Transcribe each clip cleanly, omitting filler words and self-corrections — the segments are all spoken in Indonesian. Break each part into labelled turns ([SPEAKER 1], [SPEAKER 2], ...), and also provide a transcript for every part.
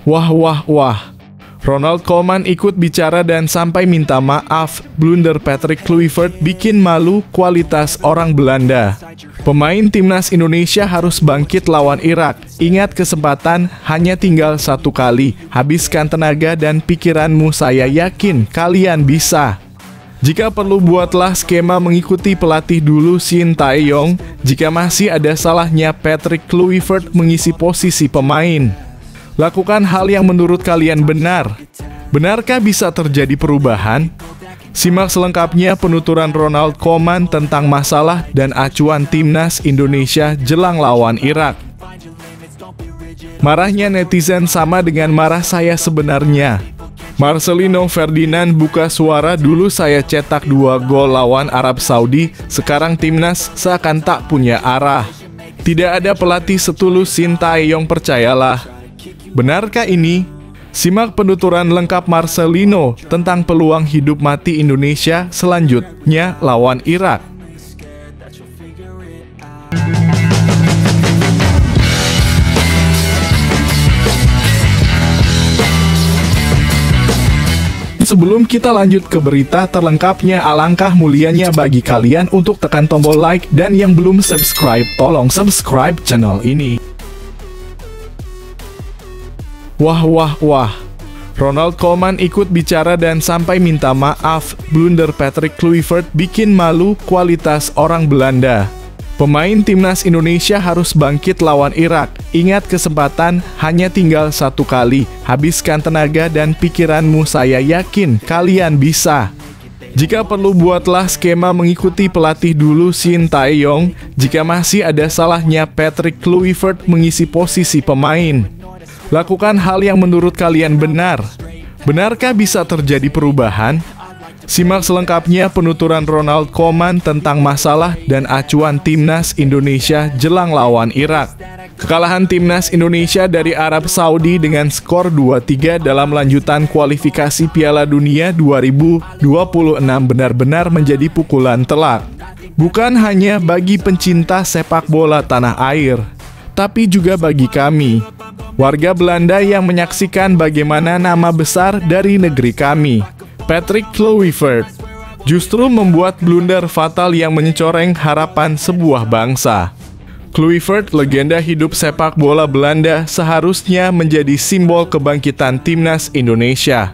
[SPEAKER 1] Wah, wah, wah. Ronald Koeman ikut bicara dan sampai minta maaf. Blunder Patrick Kluivert bikin malu kualitas orang Belanda. Pemain timnas Indonesia harus bangkit lawan Irak. Ingat, kesempatan hanya tinggal satu kali. Habiskan tenaga dan pikiranmu, saya yakin kalian bisa. Jika perlu, buatlah skema mengikuti pelatih dulu Shin Tae-yong. Jika masih ada salahnya Patrick Kluivert mengisi posisi pemain. Lakukan hal yang menurut kalian benar. Benarkah bisa terjadi perubahan? Simak selengkapnya penuturan Ronald Koeman tentang masalah dan acuan timnas Indonesia jelang lawan Irak. Marahnya netizen sama dengan marah saya sebenarnya. Marcelino Ferdinand buka suara, dulu saya cetak 2 gol lawan Arab Saudi, sekarang timnas seakan tak punya arah. Tidak ada pelatih setulus Shin Tae-yong, percayalah. Benarkah ini? Simak penuturan lengkap Marcelino tentang peluang hidup mati Indonesia selanjutnya lawan Irak. Sebelum kita lanjut ke berita terlengkapnya, alangkah mulianya bagi kalian untuk tekan tombol like, dan yang belum subscribe, tolong subscribe channel ini. Wah, wah, wah. Ronald Koeman ikut bicara dan sampai minta maaf. Blunder Patrick Kluivert bikin malu kualitas orang Belanda. Pemain timnas Indonesia harus bangkit lawan Irak. Ingat, kesempatan hanya tinggal satu kali. Habiskan tenaga dan pikiranmu, saya yakin kalian bisa. Jika perlu, buatlah skema mengikuti pelatih dulu Shin Tae-yong. Jika masih ada salahnya Patrick Kluivert mengisi posisi pemain. Lakukan hal yang menurut kalian benar. Benarkah bisa terjadi perubahan? Simak selengkapnya penuturan Ronald Koeman tentang masalah dan acuan timnas Indonesia jelang lawan Irak. Kekalahan timnas Indonesia dari Arab Saudi dengan skor 2-3 dalam lanjutan kualifikasi Piala Dunia 2026 benar-benar menjadi pukulan telak. Bukan hanya bagi pencinta sepak bola tanah air, tapi juga bagi kami, warga Belanda yang menyaksikan bagaimana nama besar dari negeri kami, Patrick Kluivert, justru membuat blunder fatal yang mencoreng harapan sebuah bangsa. Kluivert, legenda hidup sepak bola Belanda, seharusnya menjadi simbol kebangkitan timnas Indonesia.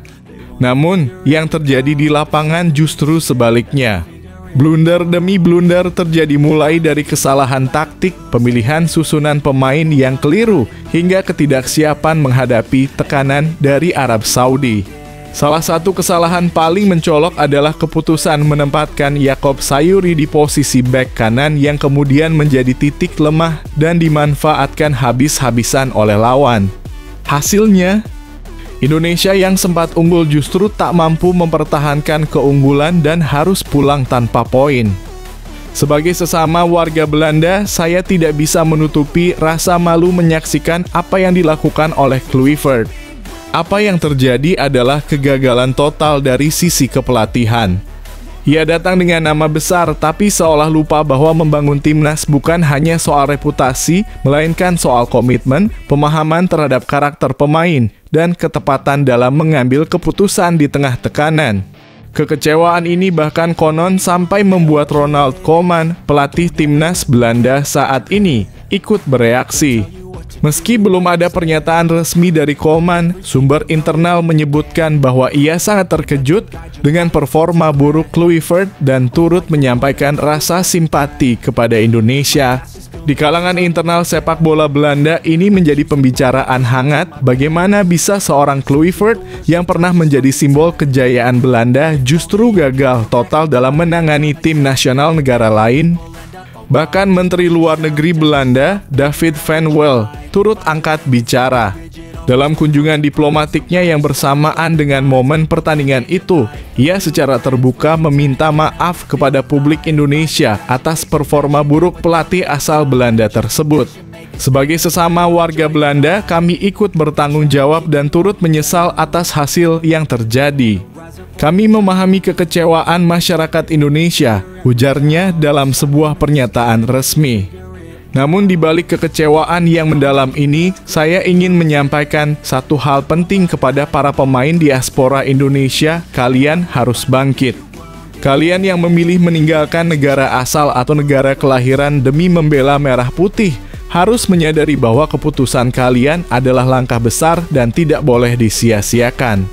[SPEAKER 1] Namun, yang terjadi di lapangan justru sebaliknya. Blunder demi blunder terjadi, mulai dari kesalahan taktik, pemilihan susunan pemain yang keliru, hingga ketidaksiapan menghadapi tekanan dari Arab Saudi. Salah satu kesalahan paling mencolok adalah keputusan menempatkan Yacob Sayuri di posisi bek kanan yang kemudian menjadi titik lemah dan dimanfaatkan habis-habisan oleh lawan. Hasilnya, Indonesia yang sempat unggul justru tak mampu mempertahankan keunggulan dan harus pulang tanpa poin. Sebagai sesama warga Belanda, saya tidak bisa menutupi rasa malu menyaksikan apa yang dilakukan oleh Kluivert. Apa yang terjadi adalah kegagalan total dari sisi kepelatihan. Ia datang dengan nama besar, tapi seolah lupa bahwa membangun timnas bukan hanya soal reputasi, melainkan soal komitmen, pemahaman terhadap karakter pemain, dan ketepatan dalam mengambil keputusan di tengah tekanan. Kekecewaan ini bahkan konon sampai membuat Ronald Koeman, pelatih timnas Belanda saat ini, ikut bereaksi. Meski belum ada pernyataan resmi dari Koeman, sumber internal menyebutkan bahwa ia sangat terkejut dengan performa buruk Kluivert dan turut menyampaikan rasa simpati kepada Indonesia. Di kalangan internal sepak bola Belanda, ini menjadi pembicaraan hangat bagaimana bisa seorang Kluivert yang pernah menjadi simbol kejayaan Belanda justru gagal total dalam menangani tim nasional negara lain. Bahkan Menteri Luar Negeri Belanda, David Van Wel, turut angkat bicara. Dalam kunjungan diplomatiknya yang bersamaan dengan momen pertandingan itu, ia secara terbuka meminta maaf kepada publik Indonesia atas performa buruk pelatih asal Belanda tersebut. Sebagai sesama warga Belanda, kami ikut bertanggung jawab dan turut menyesal atas hasil yang terjadi. Kami memahami kekecewaan masyarakat Indonesia, ujarnya dalam sebuah pernyataan resmi. Namun di balik kekecewaan yang mendalam ini, saya ingin menyampaikan satu hal penting kepada para pemain diaspora Indonesia, kalian harus bangkit. Kalian yang memilih meninggalkan negara asal atau negara kelahiran demi membela merah putih, harus menyadari bahwa keputusan kalian adalah langkah besar dan tidak boleh disia-siakan.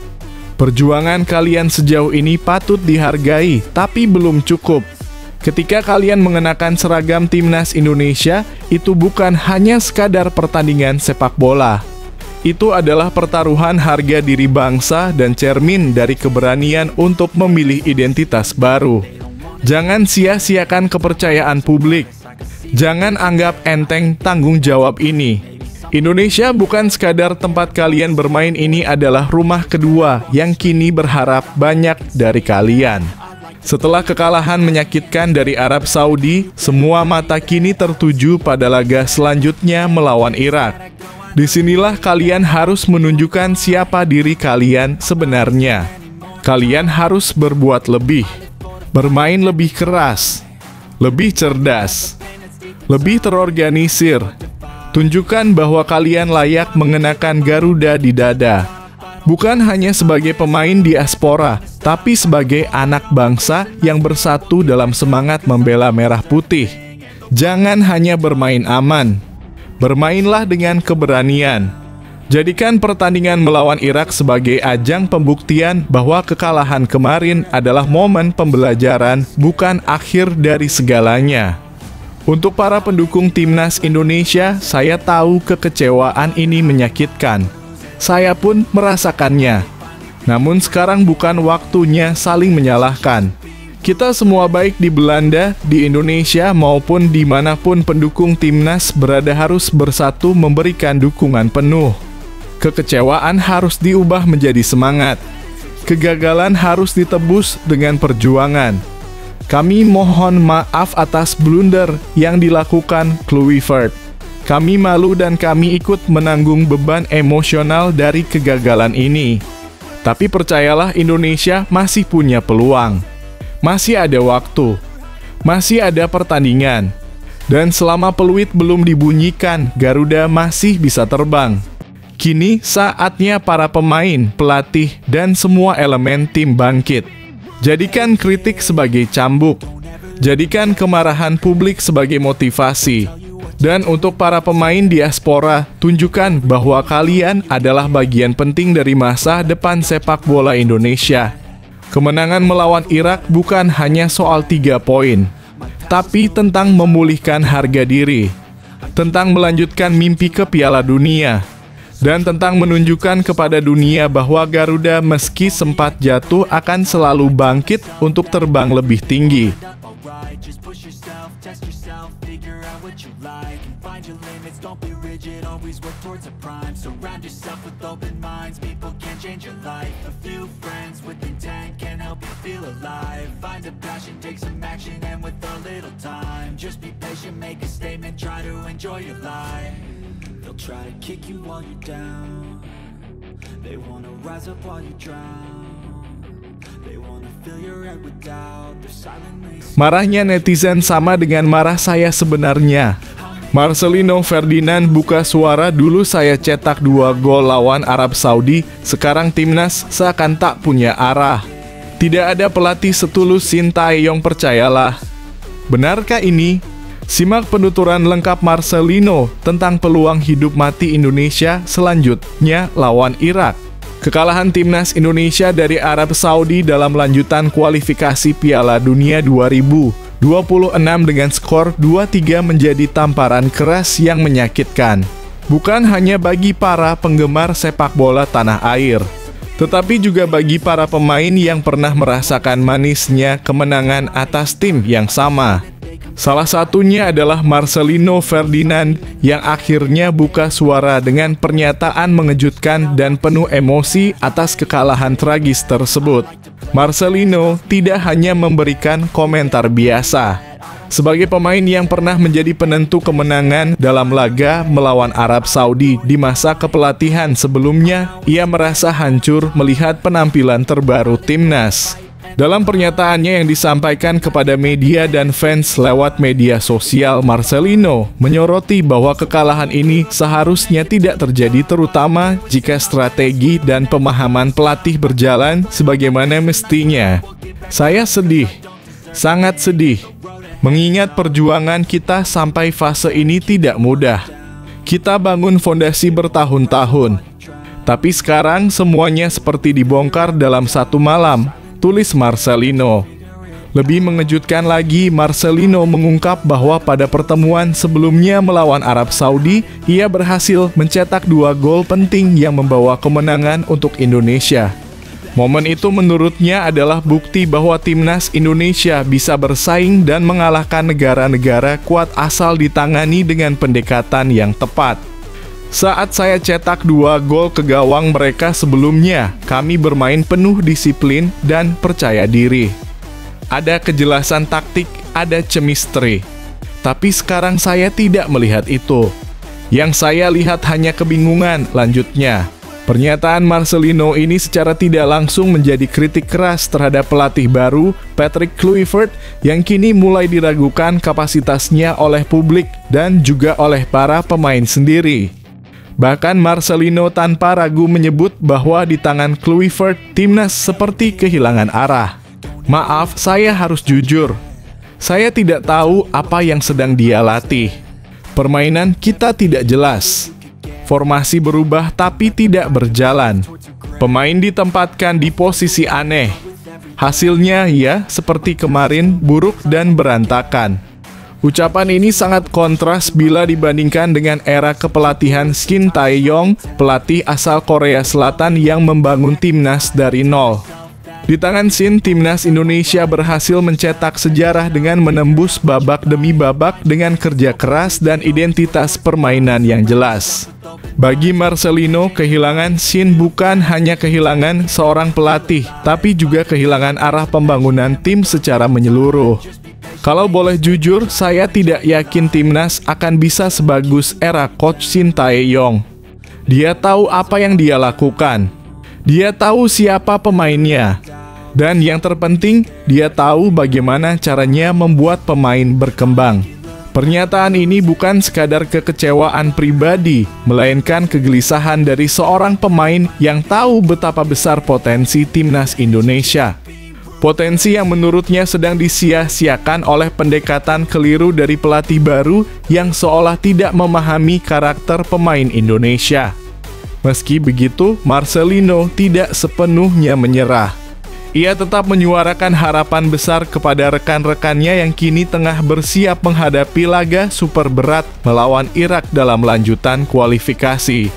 [SPEAKER 1] Perjuangan kalian sejauh ini patut dihargai, tapi belum cukup. Ketika kalian mengenakan seragam Timnas Indonesia, itu bukan hanya sekadar pertandingan sepak bola. Itu adalah pertaruhan harga diri bangsa dan cermin dari keberanian untuk memilih identitas baru. Jangan sia-siakan kepercayaan publik. Jangan anggap enteng tanggung jawab ini. Indonesia bukan sekadar tempat kalian bermain, ini adalah rumah kedua yang kini berharap banyak dari kalian. Setelah kekalahan menyakitkan dari Arab Saudi, semua mata kini tertuju pada laga selanjutnya melawan Irak. Disinilah kalian harus menunjukkan siapa diri kalian sebenarnya. Kalian harus berbuat lebih, bermain lebih keras, lebih cerdas, lebih terorganisir. Tunjukkan bahwa kalian layak mengenakan Garuda di dada. Bukan hanya sebagai pemain diaspora, tapi sebagai anak bangsa yang bersatu dalam semangat membela merah putih. Jangan hanya bermain aman, bermainlah dengan keberanian. Jadikan pertandingan melawan Irak sebagai ajang pembuktian bahwa kekalahan kemarin adalah momen pembelajaran, bukan akhir dari segalanya. Untuk para pendukung Timnas Indonesia, saya tahu kekecewaan ini menyakitkan. Saya pun merasakannya. Namun sekarang bukan waktunya saling menyalahkan. Kita semua baik di Belanda, di Indonesia, maupun dimanapun pendukung Timnas berada harus bersatu memberikan dukungan penuh. Kekecewaan harus diubah menjadi semangat. Kegagalan harus ditebus dengan perjuangan. Kami mohon maaf atas blunder yang dilakukan Kluivert. Kami malu dan kami ikut menanggung beban emosional dari kegagalan ini. Tapi percayalah, Indonesia masih punya peluang. Masih ada waktu. Masih ada pertandingan. Dan selama peluit belum dibunyikan, Garuda masih bisa terbang. Kini saatnya para pemain, pelatih, dan semua elemen tim bangkit. Jadikan kritik sebagai cambuk. Jadikan kemarahan publik sebagai motivasi. Dan untuk para pemain diaspora, tunjukkan bahwa kalian adalah bagian penting dari masa depan sepak bola Indonesia. Kemenangan melawan Irak bukan hanya soal 3 poin, tapi tentang memulihkan harga diri, tentang melanjutkan mimpi ke Piala Dunia, dan tentang menunjukkan kepada dunia bahwa Garuda meski sempat jatuh akan selalu bangkit untuk terbang lebih tinggi.
[SPEAKER 2] They'll try to kick you while you're down. They wanna rise up while you drown. They wanna fill your head with doubt. They're silently.
[SPEAKER 1] Marahnya netizen sama dengan marah saya sebenarnya. Marcelino Ferdinand buka suara, dulu saya cetak 2 gol lawan Arab Saudi, sekarang Timnas seakan tak punya arah. Tidak ada pelatih setulus Sintayong, percayalah. Benarkah ini? Simak penuturan lengkap Marcelino tentang peluang hidup mati Indonesia selanjutnya lawan Irak. Kekalahan Timnas Indonesia dari Arab Saudi dalam lanjutan kualifikasi Piala Dunia 2026 dengan skor 2-3 menjadi tamparan keras yang menyakitkan. Bukan hanya bagi para penggemar sepak bola tanah air, tetapi juga bagi para pemain yang pernah merasakan manisnya kemenangan atas tim yang sama. Salah satunya adalah Marcelino Ferdinand yang akhirnya buka suara dengan pernyataan mengejutkan dan penuh emosi atas kekalahan tragis tersebut. Marcelino tidak hanya memberikan komentar biasa. Sebagai pemain yang pernah menjadi penentu kemenangan dalam laga melawan Arab Saudi di masa kepelatihan sebelumnya, ia merasa hancur melihat penampilan terbaru Timnas. Dalam pernyataannya yang disampaikan kepada media dan fans lewat media sosial, Marcelino menyoroti bahwa kekalahan ini seharusnya tidak terjadi, terutama jika strategi dan pemahaman pelatih berjalan sebagaimana mestinya. Saya sedih, sangat sedih, mengingat perjuangan kita sampai fase ini tidak mudah. Kita bangun fondasi bertahun-tahun, tapi sekarang semuanya seperti dibongkar dalam satu malam, tulis Marcelino. Lebih mengejutkan lagi, Marcelino mengungkap bahwa pada pertemuan sebelumnya melawan Arab Saudi, ia berhasil mencetak 2 gol penting yang membawa kemenangan untuk Indonesia. Momen itu menurutnya adalah bukti bahwa timnas Indonesia bisa bersaing dan mengalahkan negara-negara kuat asal ditangani dengan pendekatan yang tepat. Saat saya cetak 2 gol ke gawang mereka sebelumnya, kami bermain penuh disiplin dan percaya diri. Ada kejelasan taktik, ada chemistry. Tapi sekarang saya tidak melihat itu. Yang saya lihat hanya kebingungan, lanjutnya. Pernyataan Marcelino ini secara tidak langsung menjadi kritik keras terhadap pelatih baru, Patrick Kluivert, yang kini mulai diragukan kapasitasnya oleh publik dan juga oleh para pemain sendiri. Bahkan Marcelino tanpa ragu menyebut bahwa di tangan Kluivert, timnas seperti kehilangan arah. Maaf, saya harus jujur. Saya tidak tahu apa yang sedang dia latih. Permainan kita tidak jelas. Formasi berubah tapi tidak berjalan. Pemain ditempatkan di posisi aneh. Hasilnya ya seperti kemarin, buruk dan berantakan. Ucapan ini sangat kontras bila dibandingkan dengan era kepelatihan Shin Tae-yong, pelatih asal Korea Selatan yang membangun timnas dari nol. Di tangan Shin, timnas Indonesia berhasil mencetak sejarah dengan menembus babak demi babak dengan kerja keras dan identitas permainan yang jelas. Bagi Marcelino, kehilangan Shin bukan hanya kehilangan seorang pelatih, tapi juga kehilangan arah pembangunan tim secara menyeluruh. Kalau boleh jujur, saya tidak yakin timnas akan bisa sebagus era Coach Shin Tae-yong. Dia tahu apa yang dia lakukan. Dia tahu siapa pemainnya. Dan yang terpenting, dia tahu bagaimana caranya membuat pemain berkembang. Pernyataan ini bukan sekadar kekecewaan pribadi, melainkan kegelisahan dari seorang pemain yang tahu betapa besar potensi timnas Indonesia. Potensi yang menurutnya sedang disia-siakan oleh pendekatan keliru dari pelatih baru yang seolah tidak memahami karakter pemain Indonesia. Meski begitu, Marcelino tidak sepenuhnya menyerah. Ia tetap menyuarakan harapan besar kepada rekan-rekannya yang kini tengah bersiap menghadapi laga super berat melawan Irak dalam lanjutan kualifikasi.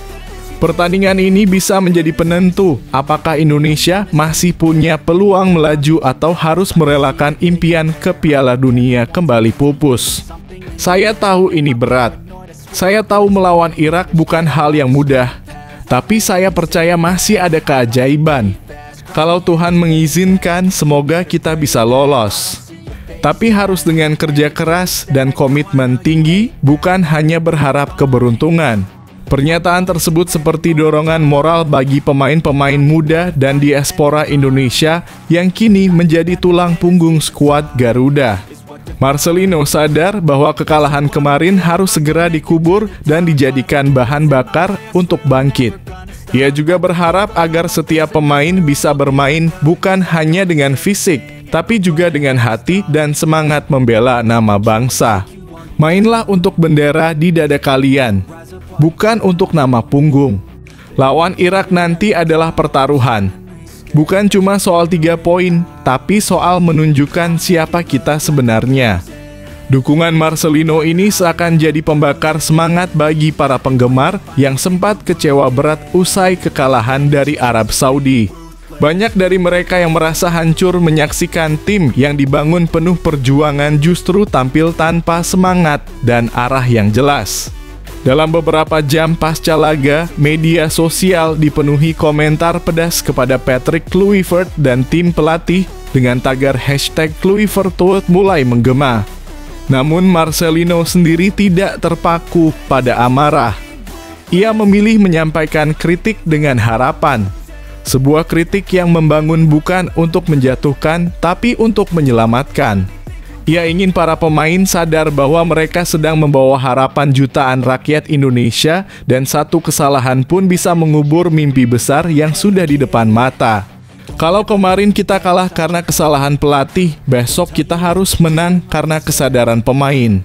[SPEAKER 1] Pertandingan ini bisa menjadi penentu apakah Indonesia masih punya peluang melaju atau harus merelakan impian ke Piala Dunia kembali pupus. Saya tahu ini berat. Saya tahu melawan Irak bukan hal yang mudah. Tapi saya percaya masih ada keajaiban. Kalau Tuhan mengizinkan, semoga kita bisa lolos. Tapi harus dengan kerja keras dan komitmen tinggi, bukan hanya berharap keberuntungan. Pernyataan tersebut seperti dorongan moral bagi pemain-pemain muda dan diaspora Indonesia yang kini menjadi tulang punggung skuad Garuda. Marcelino sadar bahwa kekalahan kemarin harus segera dikubur dan dijadikan bahan bakar untuk bangkit. Ia juga berharap agar setiap pemain bisa bermain bukan hanya dengan fisik, tapi juga dengan hati dan semangat membela nama bangsa. Mainlah untuk bendera di dada kalian, bukan untuk nama punggung. Lawan Irak nanti adalah pertaruhan. Bukan cuma soal 3 poin, tapi soal menunjukkan siapa kita sebenarnya. Dukungan Marcelino ini seakan jadi pembakar semangat bagi para penggemar yang sempat kecewa berat usai kekalahan dari Arab Saudi. Banyak dari mereka yang merasa hancur menyaksikan tim yang dibangun penuh perjuangan justru tampil tanpa semangat dan arah yang jelas. Dalam beberapa jam pasca laga, media sosial dipenuhi komentar pedas kepada Patrick Kluivert dan tim pelatih dengan tagar #Kluivertwood mulai menggema. Namun Marcelino sendiri tidak terpaku pada amarah. Ia memilih menyampaikan kritik dengan harapan. Sebuah kritik yang membangun bukan untuk menjatuhkan, tapi untuk menyelamatkan. Ia ingin para pemain sadar bahwa mereka sedang membawa harapan jutaan rakyat Indonesia dan satu kesalahan pun bisa mengubur mimpi besar yang sudah di depan mata. Kalau kemarin kita kalah karena kesalahan pelatih, besok kita harus menang karena kesadaran pemain.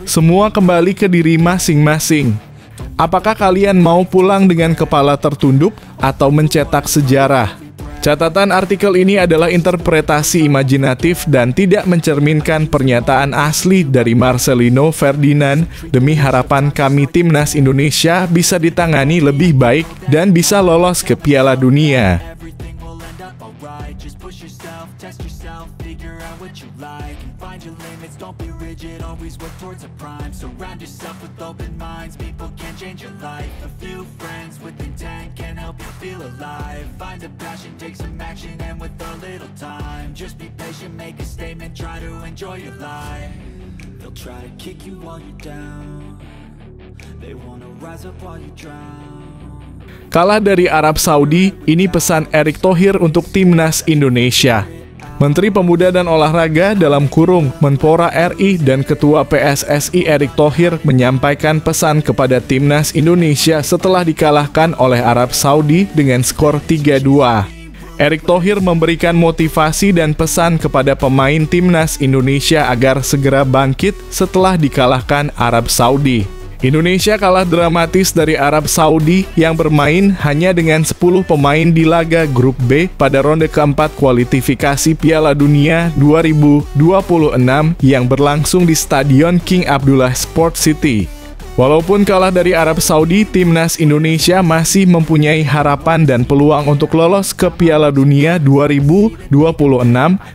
[SPEAKER 1] Semua kembali ke diri masing-masing. Apakah kalian mau pulang dengan kepala tertunduk atau mencetak sejarah? Catatan artikel ini adalah interpretasi imajinatif dan tidak mencerminkan pernyataan asli dari Marcelino Ferdinand. Demi harapan kami, timnas Indonesia bisa ditangani lebih baik dan bisa lolos ke Piala Dunia.
[SPEAKER 2] Change your life. A few friends with intent can help you feel alive. Find a passion, take some action, and with a little time, just be patient, make a statement, try to enjoy your life. They'll try to kick you while you're down. They wanna rise up while you drown.
[SPEAKER 1] Kalah dari Arab Saudi, ini pesan Erick Thohir untuk timnas Indonesia. Menteri Pemuda dan Olahraga Menpora RI dan Ketua PSSI Erick Thohir menyampaikan pesan kepada timnas Indonesia setelah dikalahkan oleh Arab Saudi dengan skor 3-2. Erick Thohir memberikan motivasi dan pesan kepada pemain timnas Indonesia agar segera bangkit setelah dikalahkan Arab Saudi. Indonesia kalah dramatis dari Arab Saudi yang bermain hanya dengan 10 pemain di laga grup B pada ronde keempat kualifikasi Piala Dunia 2026 yang berlangsung di Stadion King Abdullah Sport City. Walaupun kalah dari Arab Saudi, timnas Indonesia masih mempunyai harapan dan peluang untuk lolos ke Piala Dunia 2026,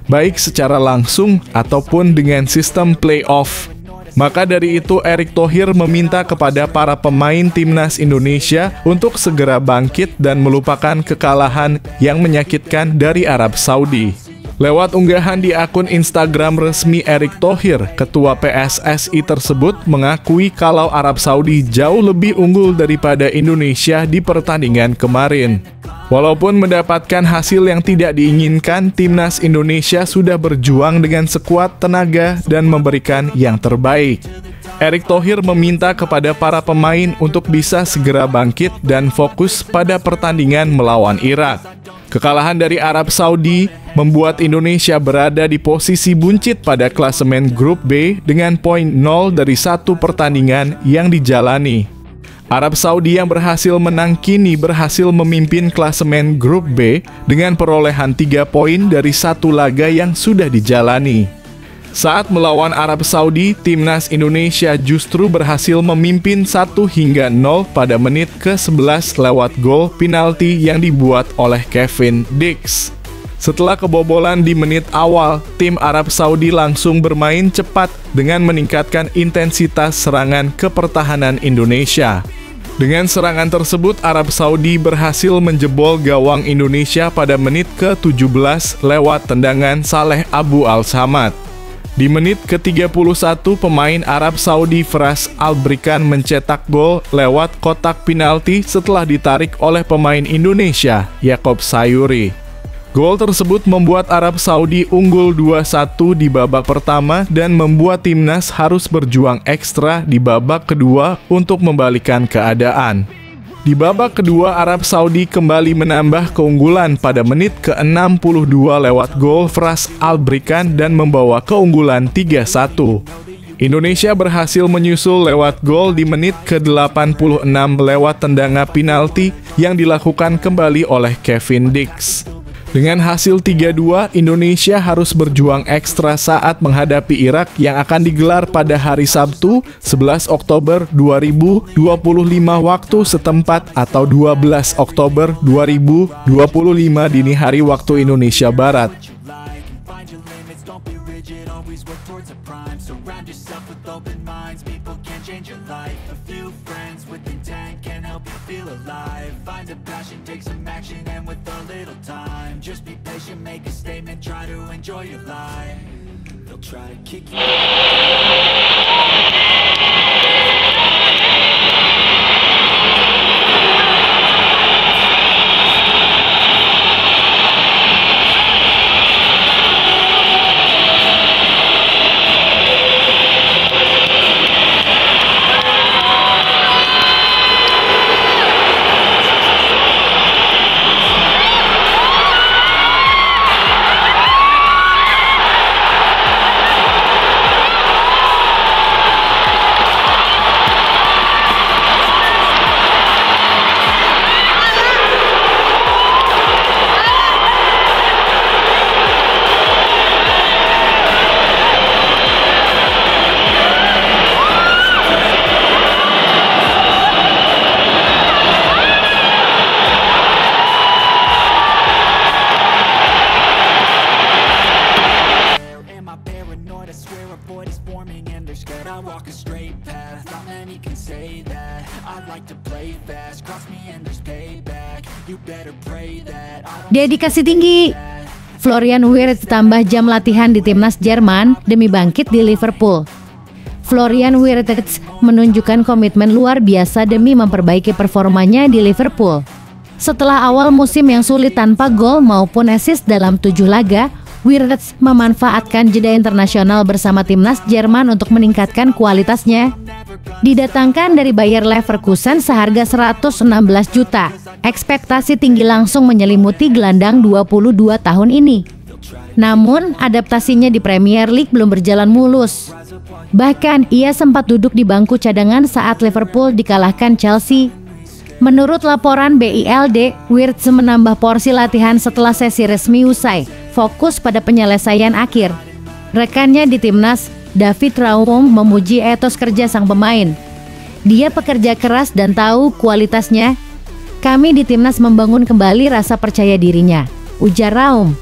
[SPEAKER 1] baik secara langsung ataupun dengan sistem playoff. Maka dari itu, Erick Thohir meminta kepada para pemain timnas Indonesia untuk segera bangkit dan melupakan kekalahan yang menyakitkan dari Arab Saudi. Lewat unggahan di akun Instagram resmi Erick Thohir, Ketua PSSI tersebut mengakui kalau Arab Saudi jauh lebih unggul daripada Indonesia di pertandingan kemarin. Walaupun mendapatkan hasil yang tidak diinginkan, timnas Indonesia sudah berjuang dengan sekuat tenaga dan memberikan yang terbaik. Erick Thohir meminta kepada para pemain untuk bisa segera bangkit dan fokus pada pertandingan melawan Irak. Kekalahan dari Arab Saudi membuat Indonesia berada di posisi buncit pada klasemen grup B dengan poin 0 dari 1 pertandingan yang dijalani. Arab Saudi yang berhasil menang kini berhasil memimpin klasemen grup B dengan perolehan 3 poin dari 1 laga yang sudah dijalani. Saat melawan Arab Saudi, timnas Indonesia justru berhasil memimpin 1-0 pada menit ke-11 lewat gol penalti yang dibuat oleh Kevin Dix. Setelah kebobolan di menit awal, tim Arab Saudi langsung bermain cepat dengan meningkatkan intensitas serangan ke pertahanan Indonesia. Dengan serangan tersebut, Arab Saudi berhasil menjebol gawang Indonesia pada menit ke-17 lewat tendangan Saleh Abu Al-Samad. Di menit ke-31, pemain Arab Saudi Faraz Albrikan mencetak gol lewat kotak penalti setelah ditarik oleh pemain Indonesia, Yakob Sayuri. Gol tersebut membuat Arab Saudi unggul 2-1 di babak pertama dan membuat timnas harus berjuang ekstra di babak kedua untuk membalikan keadaan. Di babak kedua, Arab Saudi kembali menambah keunggulan pada menit ke-62 lewat gol Faraz Albrikan dan membawa keunggulan 3-1. Indonesia berhasil menyusul lewat gol di menit ke-86 lewat tendangan penalti yang dilakukan kembali oleh Kevin Dix. Dengan hasil 3-2, Indonesia harus berjuang ekstra saat menghadapi Irak yang akan digelar pada hari Sabtu, 11 Oktober 2025 waktu setempat atau 12 Oktober 2025 dini hari waktu Indonesia Barat. Find a passion, take some action, and with a little time, just be patient, make a statement, try to enjoy your life. They'll try to kick you.
[SPEAKER 3] Dedikasi tinggi. Florian Wirtz tambah jam latihan di timnas Jerman demi bangkit di Liverpool. Florian Wirtz menunjukkan komitmen luar biasa demi memperbaiki performanya di Liverpool. Setelah awal musim yang sulit tanpa gol maupun assist dalam 7 laga, Wirtz memanfaatkan jeda internasional bersama timnas Jerman untuk meningkatkan kualitasnya. Didatangkan dari Bayer Leverkusen seharga 116 juta. Ekspektasi tinggi langsung menyelimuti gelandang 22 tahun ini. Namun, adaptasinya di Premier League belum berjalan mulus. Bahkan, ia sempat duduk di bangku cadangan saat Liverpool dikalahkan Chelsea. Menurut laporan BILD, Wirtz menambah porsi latihan setelah sesi resmi usai, fokus pada penyelesaian akhir. Rekannya di timnas, David Raum, memuji etos kerja sang pemain. Dia pekerja keras dan tahu kualitasnya. Kami di timnas membangun kembali rasa percaya dirinya, ujar Raum.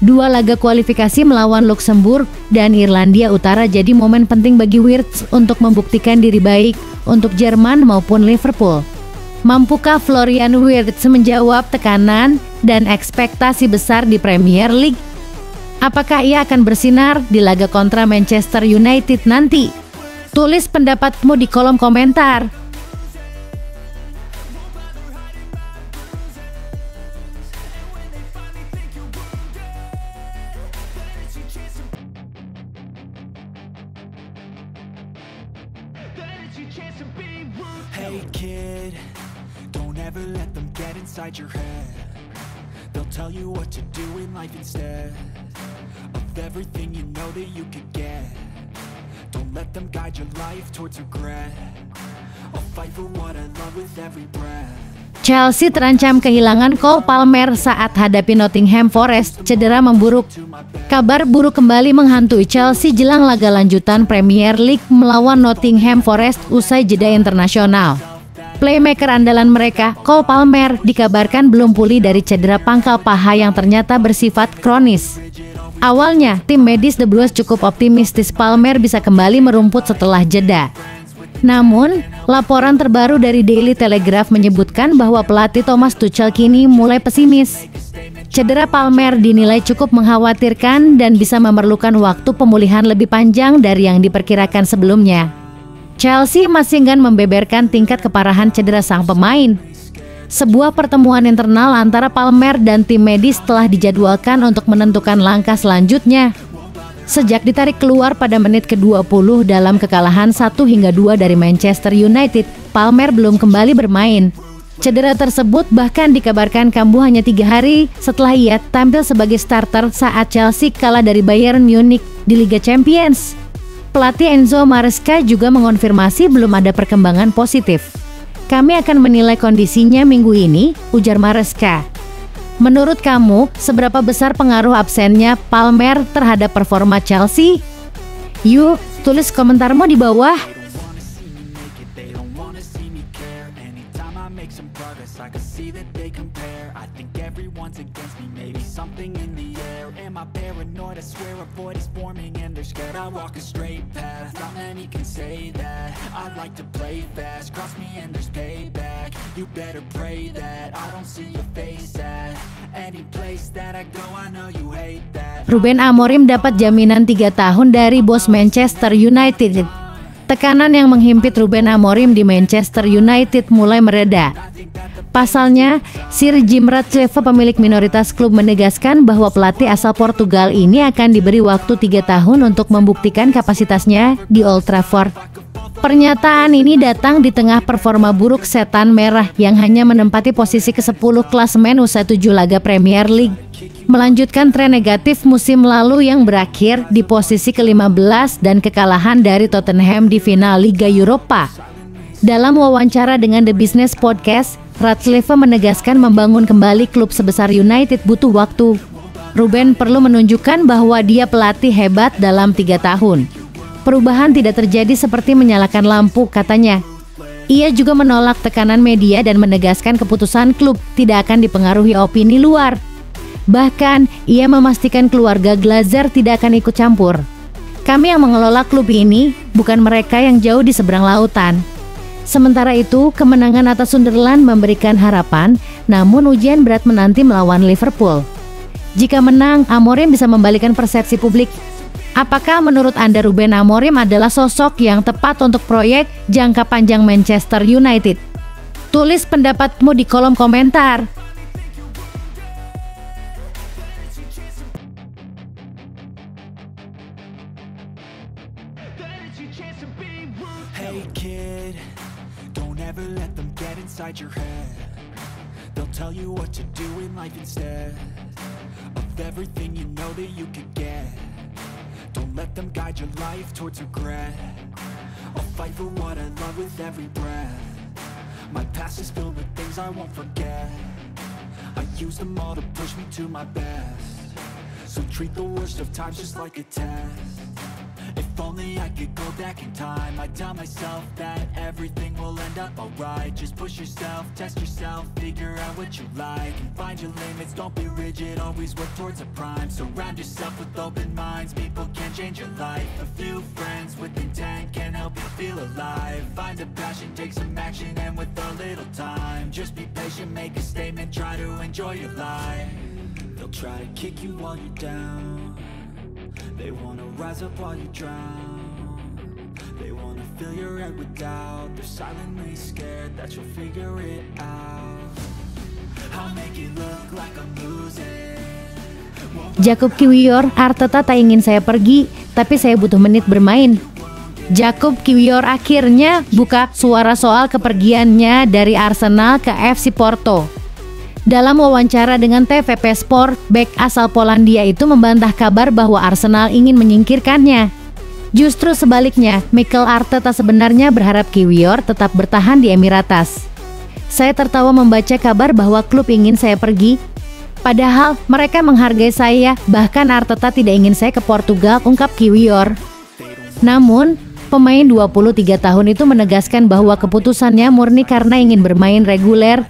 [SPEAKER 3] 2 laga kualifikasi melawan Luxembourg dan Irlandia Utara jadi momen penting bagi Wirtz untuk membuktikan diri baik untuk Jerman maupun Liverpool. Mampukah Florian Wirtz menjawab tekanan dan ekspektasi besar di Premier League? Apakah ia akan bersinar di laga kontra Manchester United nanti? Tulis pendapatmu di kolom komentar.
[SPEAKER 2] Hey kid, don't ever let them get inside your head. They'll tell you what to do in life instead of everything you know that you could get. Don't let them guide your life towards regret. I'll fight for what I love with every breath.
[SPEAKER 3] Chelsea terancam kehilangan Cole Palmer saat hadapi Nottingham Forest, cedera memburuk. Kabar buruk kembali menghantui Chelsea jelang laga lanjutan Premier League melawan Nottingham Forest usai jeda internasional. Playmaker andalan mereka, Cole Palmer, dikabarkan belum pulih dari cedera pangkal paha yang ternyata bersifat kronis. Awalnya, tim medis The Blues cukup optimistis Palmer bisa kembali merumput setelah jeda. Namun, laporan terbaru dari Daily Telegraph menyebutkan bahwa pelatih Thomas Tuchel kini mulai pesimis. Cedera Palmer dinilai cukup mengkhawatirkan dan bisa memerlukan waktu pemulihan lebih panjang dari yang diperkirakan sebelumnya. Chelsea masih enggan membeberkan tingkat keparahan cedera sang pemain. Sebuah pertemuan internal antara Palmer dan tim medis telah dijadwalkan untuk menentukan langkah selanjutnya. Sejak ditarik keluar pada menit ke-20 dalam kekalahan 1-2 dari Manchester United, Palmer belum kembali bermain. Cedera tersebut bahkan dikabarkan kambuh hanya 3 hari setelah ia tampil sebagai starter saat Chelsea kalah dari Bayern Munich di Liga Champions. Pelatih Enzo Maresca juga mengonfirmasi belum ada perkembangan positif. Kami akan menilai kondisinya minggu ini, ujar Maresca. Menurut kamu, seberapa besar pengaruh absennya Palmer terhadap performa Chelsea? Yuk, tulis komentarmu di bawah.
[SPEAKER 2] You better pray that I don't see your face at any place that I go. I know you hate that.
[SPEAKER 3] Ruben Amorim dapat jaminan 3 tahun dari bos Manchester United. Tekanan yang menghimpit Ruben Amorim di Manchester United mulai mereda. Pasalnya, Sir Jim Ratcliffe, pemilik minoritas klub, menegaskan bahwa pelatih asal Portugal ini akan diberi waktu 3 tahun untuk membuktikan kapasitasnya di Old Trafford. Pernyataan ini datang di tengah performa buruk Setan Merah yang hanya menempati posisi ke-10 klasemen usai 7 laga Premier League, melanjutkan tren negatif musim lalu yang berakhir di posisi ke-15 dan kekalahan dari Tottenham di final Liga Eropa. Dalam wawancara dengan The Business Podcast, Ratcliffe menegaskan membangun kembali klub sebesar United butuh waktu. Ruben perlu menunjukkan bahwa dia pelatih hebat dalam 3 tahun. Perubahan tidak terjadi seperti menyalakan lampu, katanya. Ia juga menolak tekanan media dan menegaskan keputusan klub tidak akan dipengaruhi opini luar. Bahkan, ia memastikan keluarga Glazer tidak akan ikut campur. Kami yang mengelola klub ini, bukan mereka yang jauh di seberang lautan. Sementara itu, kemenangan atas Sunderland memberikan harapan, namun ujian berat menanti melawan Liverpool. Jika menang, Amorim bisa membalikan persepsi publik. Apakah menurut Anda Ruben Amorim adalah sosok yang tepat untuk proyek jangka panjang Manchester United? Tulis pendapatmu di kolom komentar.
[SPEAKER 2] Hey kid, don't ever let them get inside your head. They'll tell you what to do in life instead of everything you know that you could get. Don't let them guide your life towards regret. I'll fight for what I love with every breath. My past is filled with things I won't forget. I use them all to push me to my best. So treat the worst of times just like a test. If only I could go back in time, I'd tell myself that everything will end up alright. Just push yourself, test yourself, figure out what you like, and find your limits, don't be rigid, always work towards a prime. Surround yourself with open minds, people can change your life. A few friends with intent can help you feel alive. Find a passion, take some action, and with a little time, just be patient, make a statement, try to enjoy your life. They'll try to kick you while you're down. They wanna rise up while you drown. They wanna fill your head with doubt. They're silently scared that you'll figure it out. I'll make it look like I'm losing.
[SPEAKER 3] Jakub Kiwior, Arteta tak ingin saya pergi, tapi saya butuh menit bermain. Jakub Kiwior akhirnya buka suara soal kepergiannya dari Arsenal ke FC Porto. Dalam wawancara dengan TVP Sport, bek asal Polandia itu membantah kabar bahwa Arsenal ingin menyingkirkannya. Justru sebaliknya, Mikel Arteta sebenarnya berharap Kiwior tetap bertahan di Emirates. Saya tertawa membaca kabar bahwa klub ingin saya pergi. Padahal mereka menghargai saya, bahkan Arteta tidak ingin saya ke Portugal, ungkap Kiwior. Namun, pemain 23 tahun itu menegaskan bahwa keputusannya murni karena ingin bermain reguler.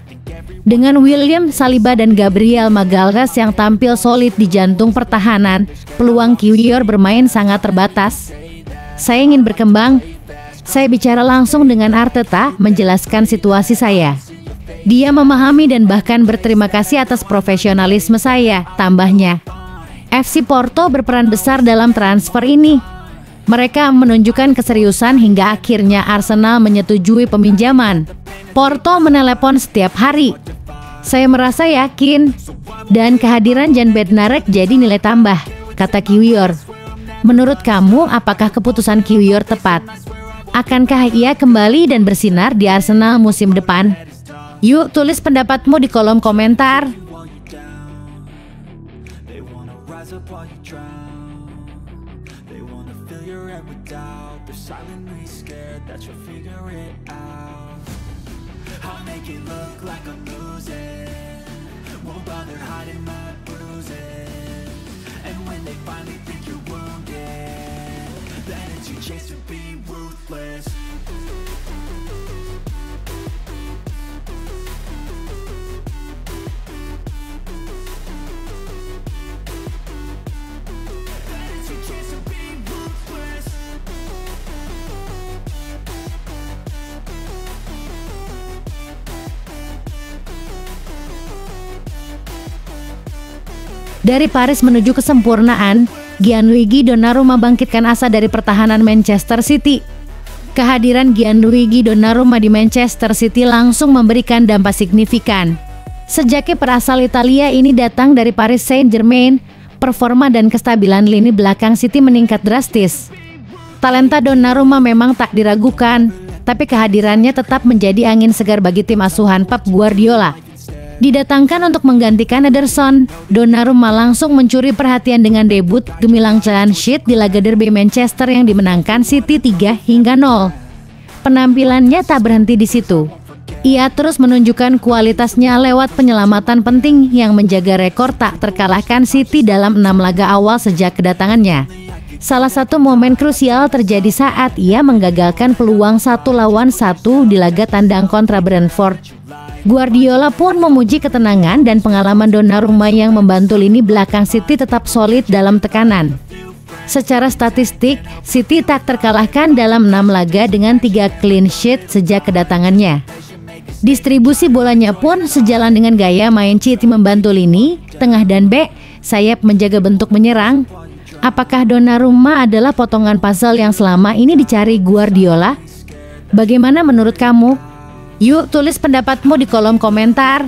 [SPEAKER 3] Dengan William Saliba dan Gabriel Magalhaes yang tampil solid di jantung pertahanan, peluang Kiwior bermain sangat terbatas. Saya ingin berkembang. Saya bicara langsung dengan Arteta, menjelaskan situasi saya. Dia memahami dan bahkan berterima kasih atas profesionalisme saya, tambahnya. FC Porto berperan besar dalam transfer ini. Mereka menunjukkan keseriusan hingga akhirnya Arsenal menyetujui peminjaman. Porto menelepon setiap hari. Saya merasa yakin dan kehadiran Jan Bednarek jadi nilai tambah, kata Kiwior. Menurut kamu, apakah keputusan Kiwior tepat? Akankah ia kembali dan bersinar di Arsenal musim depan? Yuk, tulis pendapatmu di kolom komentar.
[SPEAKER 2] I'll make it look like I'm losing. Won't bother hiding my bruises. And when they finally think you're wounded, then it's your chance to be ruthless. Then it's your chance to be ruthless.
[SPEAKER 3] Dari Paris menuju kesempurnaan, Gianluigi Donnarumma bangkitkan asa dari pertahanan Manchester City. Kehadiran Gianluigi Donnarumma di Manchester City langsung memberikan dampak signifikan. Sejak kiper asal Italia ini datang dari Paris Saint-Germain, performa dan kestabilan lini belakang City meningkat drastis. Talenta Donnarumma memang tak diragukan, tapi kehadirannya tetap menjadi angin segar bagi tim asuhan Pep Guardiola. Didatangkan untuk menggantikan Ederson, Donnarumma langsung mencuri perhatian dengan debut gemilang clean sheet di laga derby Manchester yang dimenangkan City 3-0. Penampilannya tak berhenti di situ. Ia terus menunjukkan kualitasnya lewat penyelamatan penting yang menjaga rekor tak terkalahkan City dalam 6 laga awal sejak kedatangannya. Salah satu momen krusial terjadi saat ia menggagalkan peluang 1-1 di laga tandang kontra Brentford. Guardiola pun memuji ketenangan dan pengalaman Donnarumma yang membantu lini belakang City tetap solid dalam tekanan. Secara statistik, City tak terkalahkan dalam 6 laga dengan 3 clean sheet sejak kedatangannya. Distribusi bolanya pun sejalan dengan gaya main City membantu lini, tengah dan bek, sayap menjaga bentuk menyerang. Apakah Donnarumma adalah potongan puzzle yang selama ini dicari Guardiola? Bagaimana menurut kamu? Yuk tulis pendapatmu di kolom komentar.